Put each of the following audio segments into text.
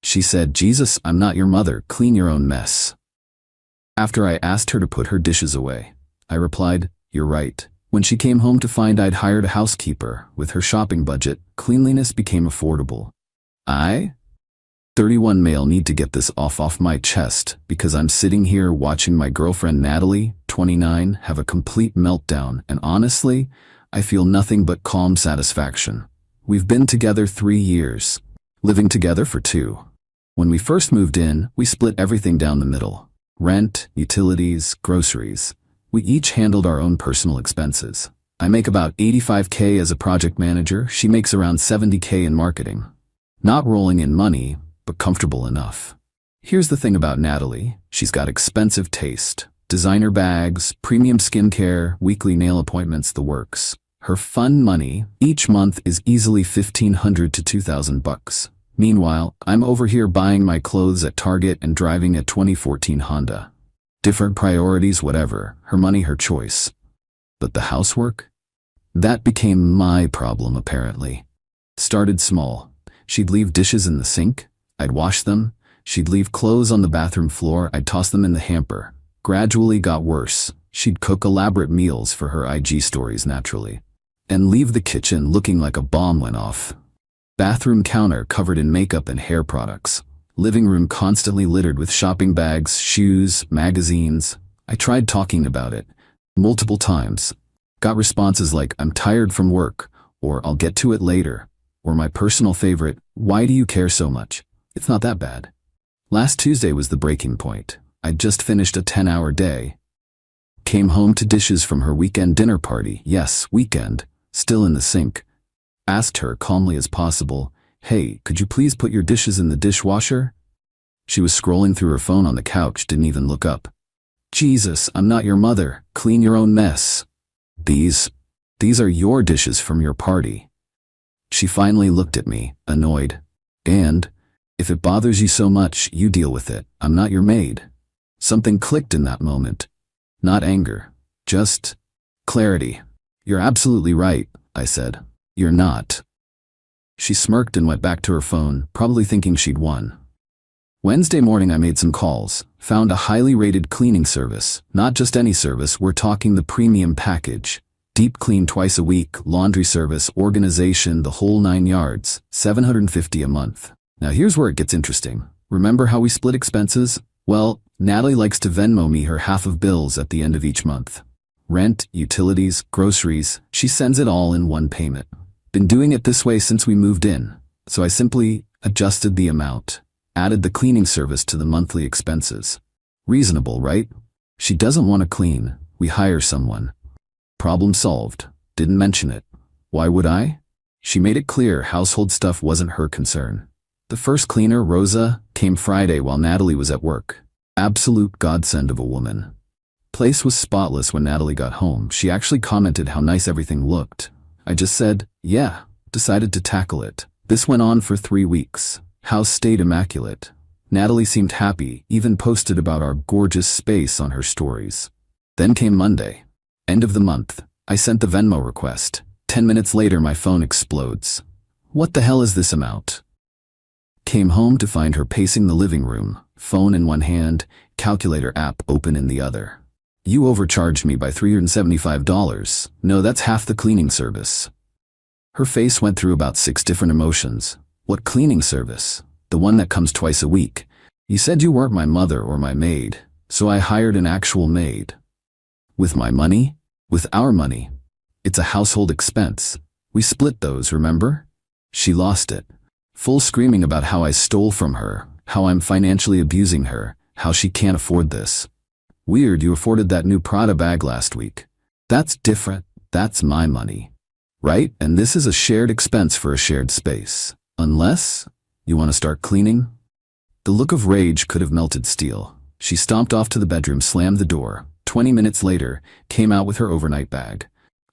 She said, "Jesus, I'm not your mother, clean your own mess." After I asked her to put her dishes away, I replied, "You're right." When she came home to find I'd hired a housekeeper, with her shopping budget, cleanliness became affordable. I, 31 male, need to get this off my chest because I'm sitting here watching my girlfriend Natalie, 29, have a complete meltdown, and honestly, I feel nothing but calm satisfaction. We've been together 3 years, living together for 2. When we first moved in, we split everything down the middle. Rent, utilities, groceries. We each handled our own personal expenses. I make about $85K as a project manager, she makes around $70K in marketing. Not rolling in money, but comfortable enough. Here's the thing about Natalie, she's got expensive taste. Designer bags, premium skincare, weekly nail appointments, the works. Her fun money, each month, is easily $1,500 to $2,000. Meanwhile, I'm over here buying my clothes at Target and driving a 2014 Honda. Different priorities, whatever, her money, her choice. But the housework? That became my problem, apparently. Started small. She'd leave dishes in the sink, I'd wash them. She'd leave clothes on the bathroom floor, I'd toss them in the hamper. Gradually got worse. She'd cook elaborate meals for her IG stories, naturally, and leave the kitchen looking like a bomb went off. Bathroom counter covered in makeup and hair products. Living room constantly littered with shopping bags, shoes, magazines. I tried talking about it multiple times. Got responses like, "I'm tired from work," or "I'll get to it later," or my personal favorite, "Why do you care so much? It's not that bad." Last Tuesday was the breaking point. I'd just finished a 10-hour day. Came home to dishes from her weekend dinner party. Yes, weekend. Still in the sink. Asked her calmly as possible, "Hey, could you please put your dishes in the dishwasher?" She was scrolling through her phone on the couch, didn't even look up. "Jesus, I'm not your mother, clean your own mess. These are your dishes from your party." She finally looked at me, annoyed. "And, if it bothers you so much, you deal with it. I'm not your maid." Something clicked in that moment. Not anger, just clarity. "You're absolutely right," I said. "You're not." She smirked and went back to her phone, probably thinking she'd won. Wednesday morning I made some calls, found a highly rated cleaning service. Not just any service, we're talking the premium package. Deep clean twice a week, laundry service, organization, the whole 9 yards, $750 a month. Now here's where it gets interesting. Remember how we split expenses? Well, Natalie likes to Venmo me her half of bills at the end of each month. Rent, utilities, groceries, she sends it all in one payment. Been doing it this way since we moved in, so I simply adjusted the amount, added the cleaning service to the monthly expenses. Reasonable, right? She doesn't want to clean, we hire someone. Problem solved. Didn't mention it. Why would I? She made it clear household stuff wasn't her concern. The first cleaner, Rosa, came Friday while Natalie was at work. Absolute godsend of a woman. Place was spotless when Natalie got home. She actually commented how nice everything looked. I just said, yeah, decided to tackle it. This went on for 3 weeks. House stayed immaculate. Natalie seemed happy, even posted about our gorgeous space on her stories. Then came Monday. End of the month. I sent the Venmo request. 10 minutes later my phone explodes. What the hell is this amount? Came home to find her pacing the living room, phone in one hand, calculator app open in the other. "You overcharged me by $375. No, that's half the cleaning service." Her face went through about 6 different emotions. "What cleaning service? The one that comes twice a week. You said you weren't my mother or my maid, so I hired an actual maid." With my money? With our money. It's a household expense. We split those, remember? She lost it. Full screaming about how I stole from her, how I'm financially abusing her, how she can't afford this. "Weird, you afforded that new Prada bag last week." That's different. That's my money. Right? And this is a shared expense for a shared space. Unless you want to start cleaning? The look of rage could have melted steel. She stomped off to the bedroom, slammed the door. 20 minutes later, came out with her overnight bag.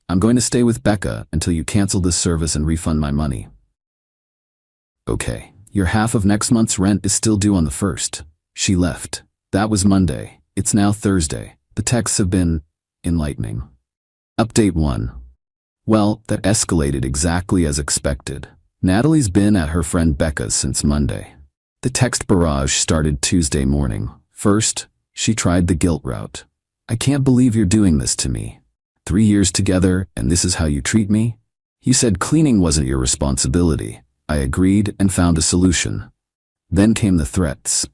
"I'm going to stay with Becca until you cancel this service and refund my money." "Okay, your half of next month's rent is still due on the 1st. She left. That was Monday. It's now Thursday. The texts have been enlightening. Update 1. Well, that escalated exactly as expected. Natalie's been at her friend Becca's since Monday. The text barrage started Tuesday morning. First, she tried the guilt route. I can't believe you're doing this to me. 3 years together, and this is how you treat me? You said cleaning wasn't your responsibility. I agreed and found a solution. Then came the threats.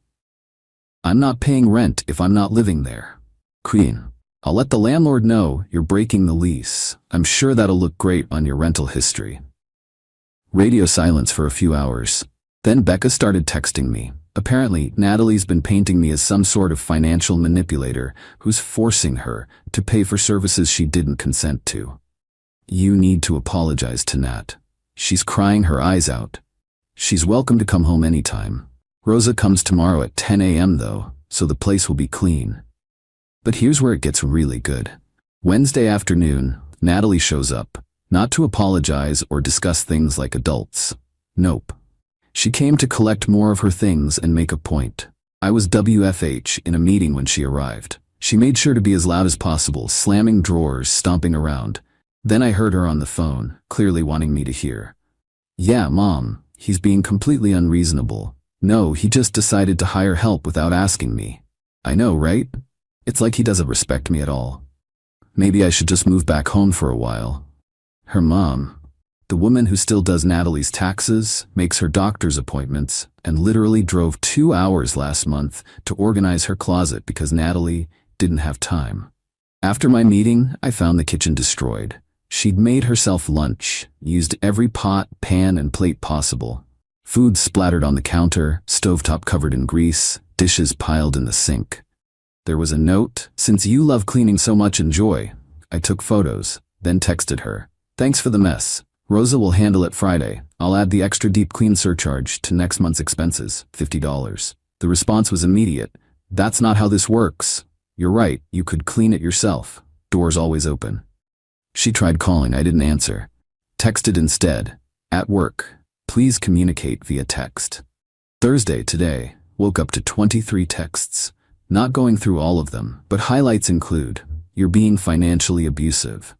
I'm not paying rent if I'm not living there. Queen, I'll let the landlord know you're breaking the lease. I'm sure that'll look great on your rental history. Radio silence for a few hours. Then Becca started texting me. Apparently, Natalie's been painting me as some sort of financial manipulator who's forcing her to pay for services she didn't consent to. You need to apologize to Nat. She's crying her eyes out. She's welcome to come home anytime. Rosa comes tomorrow at 10 a.m. though, so the place will be clean. But here's where it gets really good. Wednesday afternoon, Natalie shows up, not to apologize or discuss things like adults. Nope. She came to collect more of her things and make a point. I was WFH in a meeting when she arrived. She made sure to be as loud as possible, slamming drawers, stomping around. Then I heard her on the phone, clearly wanting me to hear. Yeah, Mom, he's being completely unreasonable. No, he just decided to hire help without asking me. I know, right? It's like he doesn't respect me at all. Maybe I should just move back home for a while. Her mom, the woman who still does Natalie's taxes, makes her doctor's appointments, and literally drove 2 hours last month to organize her closet because Natalie didn't have time. After my meeting, I found the kitchen destroyed. She'd made herself lunch, used every pot, pan, and plate possible. Food splattered on the counter, stovetop covered in grease, dishes piled in the sink. There was a note, "Since you love cleaning so much, enjoy." I took photos, then texted her. "Thanks for the mess. Rosa will handle it Friday. I'll add the extra deep clean surcharge to next month's expenses, $50. The response was immediate. "That's not how this works. You're right, you could clean it yourself. Door's always open." She tried calling, I didn't answer. Texted instead. "At work. Please communicate via text." Thursday today, woke up to 23 texts. Not going through all of them, but highlights include, "You're being financially abusive.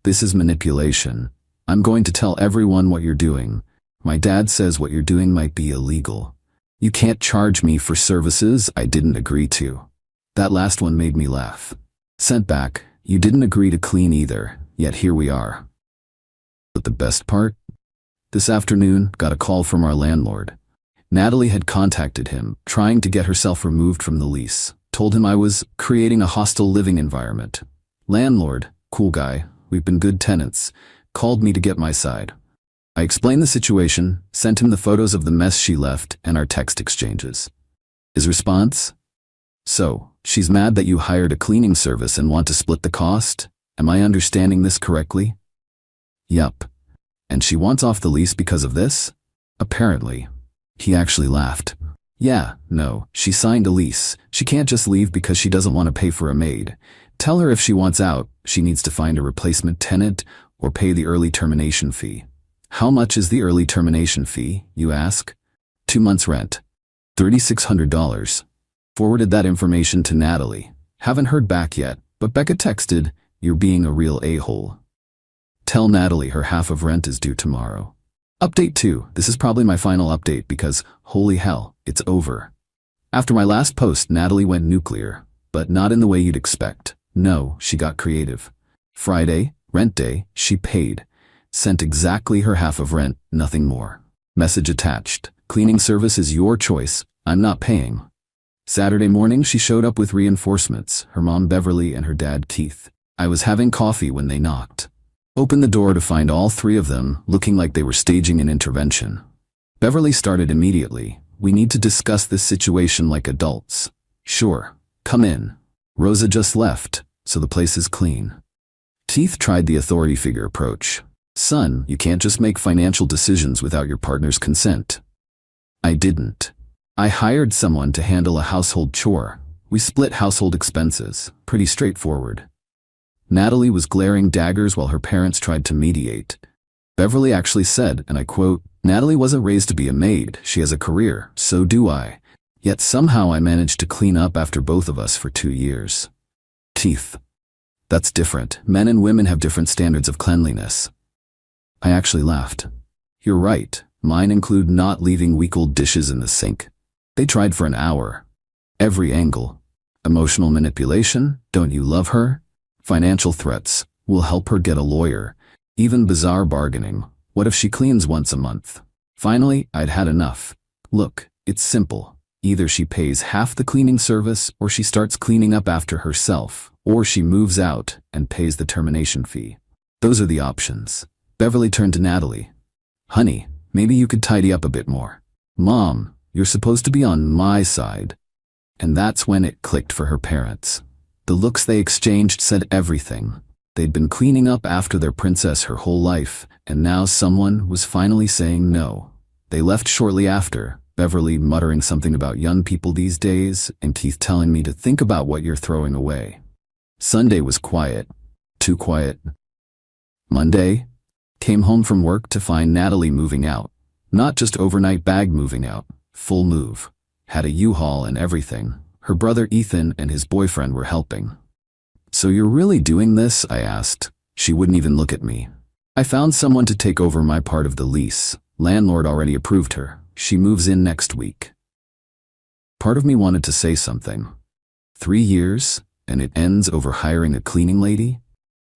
This is manipulation. I'm going to tell everyone what you're doing. My dad says what you're doing might be illegal. You can't charge me for services I didn't agree to." That last one made me laugh. Sent back, "You didn't agree to clean either, yet here we are." But the best part? This afternoon, got a call from our landlord. Natalie had contacted him, trying to get herself removed from the lease. Told him I was creating a hostile living environment. Landlord, cool guy, we've been good tenants, called me to get my side. I explained the situation, sent him the photos of the mess she left and our text exchanges. His response? "So, she's mad that you hired a cleaning service and want to split the cost? Am I understanding this correctly?" Yup. "And she wants off the lease because of this?" "Apparently." He actually laughed. "Yeah, no, she signed a lease. She can't just leave because she doesn't want to pay for a maid. Tell her if she wants out, she needs to find a replacement tenant or pay the early termination fee." How much is the early termination fee, you ask? 2 months rent. $3,600. Forwarded that information to Natalie. Haven't heard back yet, but Becca texted, "You're being a real a-hole. Tell Natalie her half of rent is due tomorrow." Update 2. This is probably my final update because, holy hell, it's over. After my last post, Natalie went nuclear, but not in the way you'd expect. No, she got creative. Friday, rent day, she paid. Sent exactly her half of rent, nothing more. Message attached. "Cleaning service is your choice. I'm not paying." Saturday morning, she showed up with reinforcements, her mom Beverly and her dad Keith. I was having coffee when they knocked. Opened the door to find all 3 of them, looking like they were staging an intervention. Beverly started immediately. "We need to discuss this situation like adults." "Sure. Come in." "Rosa just left, so the place is clean." Keith tried the authority figure approach. "Son, you can't just make financial decisions without your partner's consent." I didn't. I hired someone to handle a household chore. We split household expenses. Pretty straightforward. Natalie was glaring daggers while her parents tried to mediate. Beverly actually said, and I quote, "Natalie wasn't raised to be a maid. She has a career. So do I. Yet somehow I managed to clean up after both of us for 2 years." Keith. "That's different. Men and women have different standards of cleanliness." I actually laughed. "You're right. Mine include not leaving week-old dishes in the sink." They tried for an hour. Every angle. Emotional manipulation, don't you love her? Financial threats, we'll help her get a lawyer. Even bizarre bargaining, what if she cleans once a month? Finally, I'd had enough. Look, it's simple. Either she pays half the cleaning service, or she starts cleaning up after herself, or she moves out and pays the termination fee. Those are the options. Beverly turned to Natalie. Honey, maybe you could tidy up a bit more. Mom, you're supposed to be on my side. And that's when it clicked for her parents. The looks they exchanged said everything. They'd been cleaning up after their princess her whole life, and now someone was finally saying no. They left shortly after, Beverly muttering something about young people these days, and Keith telling me to think about what you're throwing away. Sunday was quiet. Too quiet. Monday, came home from work to find Natalie moving out. Not just overnight bag moving out, full move. Had a U-Haul and everything. Her brother Ethan and his boyfriend were helping. So you're really doing this? I asked. She wouldn't even look at me. I found someone to take over my part of the lease. Landlord already approved her. She moves in next week. Part of me wanted to say something. 3 years, and it ends over hiring a cleaning lady?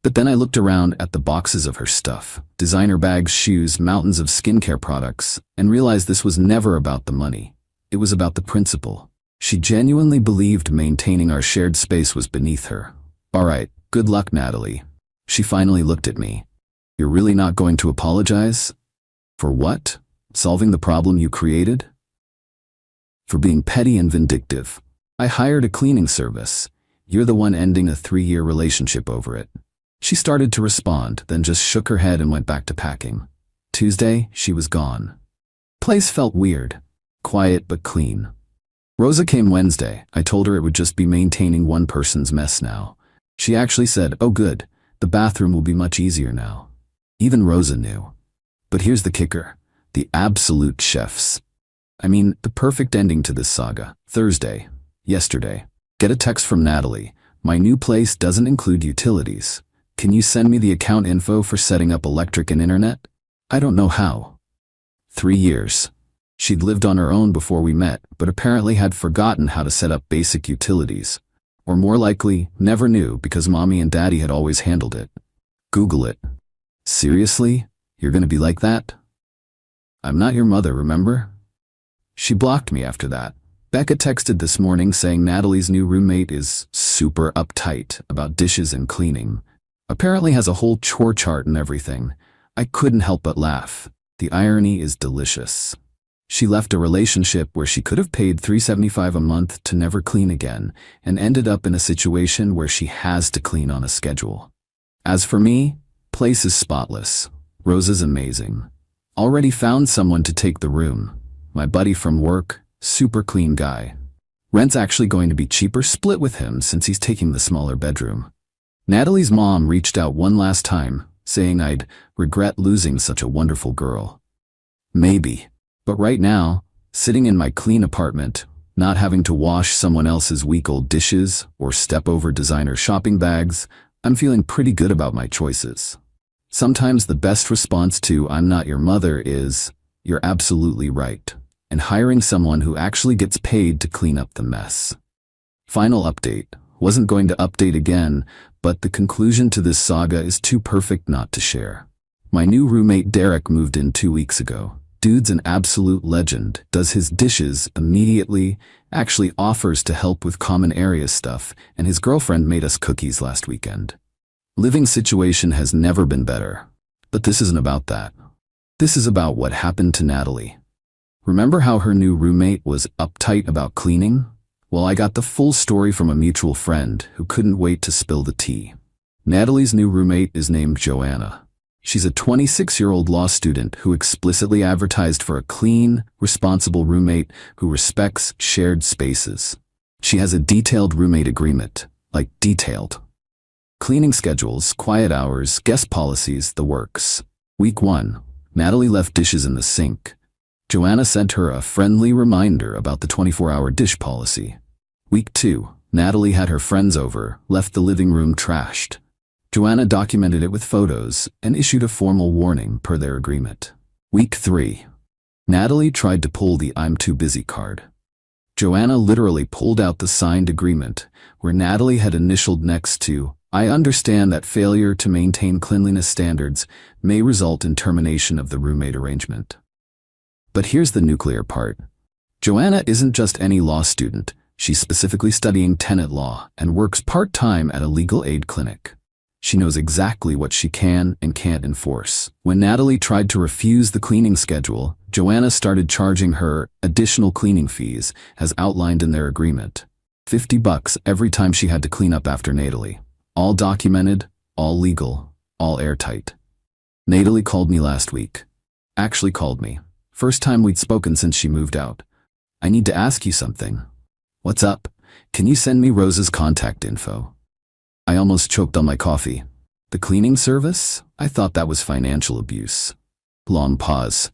But then I looked around at the boxes of her stuff, designer bags, shoes, mountains of skincare products, and realized this was never about the money. It was about the principle. She genuinely believed maintaining our shared space was beneath her. All right, good luck, Natalie. She finally looked at me. You're really not going to apologize? For what? Solving the problem you created? For being petty and vindictive. I hired a cleaning service. You're the one ending a 3-year relationship over it. She started to respond, then just shook her head and went back to packing. Tuesday, she was gone. Place felt weird. Quiet but clean. Rosa came Wednesday. I told her it would just be maintaining one person's mess now. She actually said, oh good, the bathroom will be much easier now. Even Rosa knew. But here's the kicker. The absolute chefs. I mean, the perfect ending to this saga. Thursday. Yesterday. Get a text from Natalie. My new place doesn't include utilities. Can you send me the account info for setting up electric and internet? I don't know how. 3 years. She'd lived on her own before we met, but apparently had forgotten how to set up basic utilities. Or more likely, never knew because Mommy and Daddy had always handled it. Google it. Seriously? You're gonna be like that? I'm not your mother, remember? She blocked me after that. Becca texted this morning saying Natalie's new roommate is super uptight about dishes and cleaning. Apparently has a whole chore chart and everything. I couldn't help but laugh. The irony is delicious. She left a relationship where she could have paid $375 a month to never clean again, and ended up in a situation where she has to clean on a schedule. As for me, place is spotless. Rosa's amazing. Already found someone to take the room. My buddy from work, super clean guy. Rent's actually going to be cheaper, split with him since he's taking the smaller bedroom. Natalie's mom reached out one last time, saying I'd regret losing such a wonderful girl. Maybe. But right now, sitting in my clean apartment, not having to wash someone else's week-old dishes or step over designer shopping bags, I'm feeling pretty good about my choices. Sometimes the best response to "I'm not your mother" is, "You're absolutely right," and hiring someone who actually gets paid to clean up the mess. Final update. Wasn't going to update again, but the conclusion to this saga is too perfect not to share. My new roommate Derek moved in 2 weeks ago. Dude's an absolute legend, does his dishes immediately, actually offers to help with common area stuff, and his girlfriend made us cookies last weekend. Living situation has never been better. But this isn't about that. This is about what happened to Natalie. Remember how her new roommate was uptight about cleaning? Well, I got the full story from a mutual friend who couldn't wait to spill the tea. Natalie's new roommate is named Joanna. She's a 26-year-old law student who explicitly advertised for a clean, responsible roommate who respects shared spaces. She has a detailed roommate agreement, like detailed. Cleaning schedules, quiet hours, guest policies, the works. Week 1, Natalie left dishes in the sink. Joanna sent her a friendly reminder about the 24-hour dish policy. Week 2, Natalie had her friends over, left the living room trashed. Joanna documented it with photos and issued a formal warning per their agreement. Week 3. Natalie tried to pull the "I'm too busy" card. Joanna literally pulled out the signed agreement, where Natalie had initialed next to, "I understand that failure to maintain cleanliness standards may result in termination of the roommate arrangement." But here's the nuclear part. Joanna isn't just any law student. She's specifically studying tenant law and works part-time at a legal aid clinic. She knows exactly what she can and can't enforce. When Natalie tried to refuse the cleaning schedule, Joanna started charging her additional cleaning fees, as outlined in their agreement. $50 every time she had to clean up after Natalie. All documented, all legal, all airtight. Natalie called me last week. Actually called me. First time we'd spoken since she moved out. "I need to ask you something." "What's up? Can you send me Rose's contact info?" I almost choked on my coffee. "The cleaning service? I thought that was financial abuse." Long pause.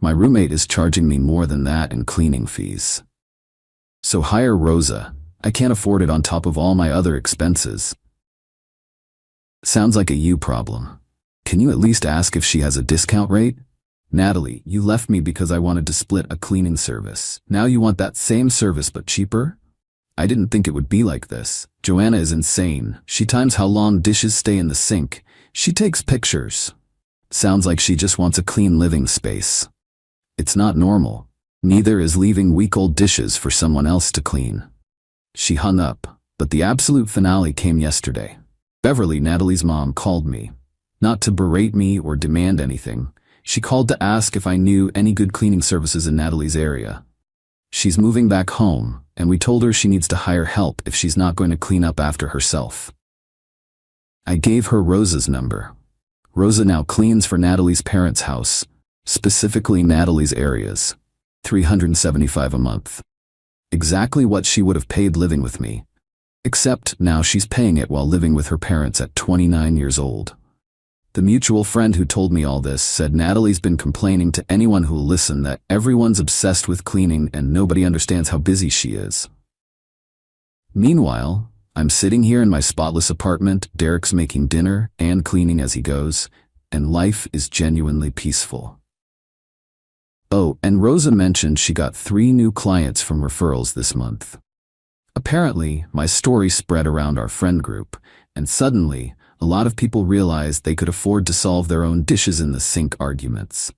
"My roommate is charging me more than that in cleaning fees." "So hire Rosa. I can't afford it on top of all my other expenses." "Sounds like a you problem. Can you at least ask if she has a discount rate?" "Natalie, you left me because I wanted to split a cleaning service. Now you want that same service but cheaper? I didn't think it would be like this." Joanna is insane. She times how long dishes stay in the sink. She takes pictures. Sounds like she just wants a clean living space. It's not normal. Neither is leaving week-old dishes for someone else to clean. She hung up, but the absolute finale came yesterday. Beverly, Natalie's mom, called me. Not to berate me or demand anything. She called to ask if I knew any good cleaning services in Natalie's area. She's moving back home, and we told her she needs to hire help if she's not going to clean up after herself. I gave her Rosa's number. Rosa now cleans for Natalie's parents' house, specifically Natalie's areas. $375 a month. Exactly what she would have paid living with me. Except now she's paying it while living with her parents at 29 years old. The mutual friend who told me all this said Natalie's been complaining to anyone who'll listen that everyone's obsessed with cleaning and nobody understands how busy she is. Meanwhile, I'm sitting here in my spotless apartment, Derek's making dinner and cleaning as he goes, and life is genuinely peaceful. Oh, and Rosa mentioned she got 3 new clients from referrals this month. Apparently, my story spread around our friend group, and suddenly, a lot of people realized they could afford to solve their own dishes in the sink arguments.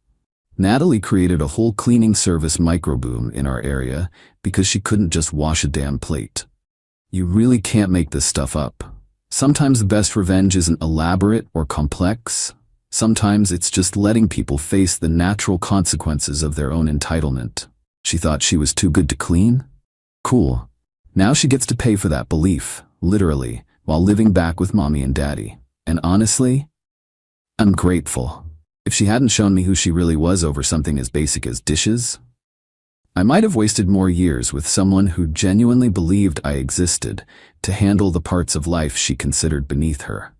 Natalie created a whole cleaning service microboom in our area because she couldn't just wash a damn plate. You really can't make this stuff up. Sometimes the best revenge isn't elaborate or complex. Sometimes it's just letting people face the natural consequences of their own entitlement. She thought she was too good to clean? Cool. Now she gets to pay for that belief, literally, while living back with mommy and daddy. And honestly, I'm grateful. If she hadn't shown me who she really was over something as basic as dishes, I might have wasted more years with someone who genuinely believed I existed to handle the parts of life she considered beneath her.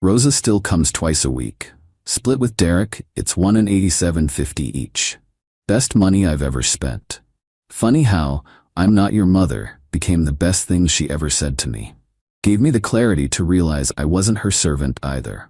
Rosa still comes twice a week. Split with Derek, it's $187.50 each. Best money I've ever spent. Funny how "I'm not your mother" became the best thing she ever said to me. Gave me the clarity to realize I wasn't her servant either.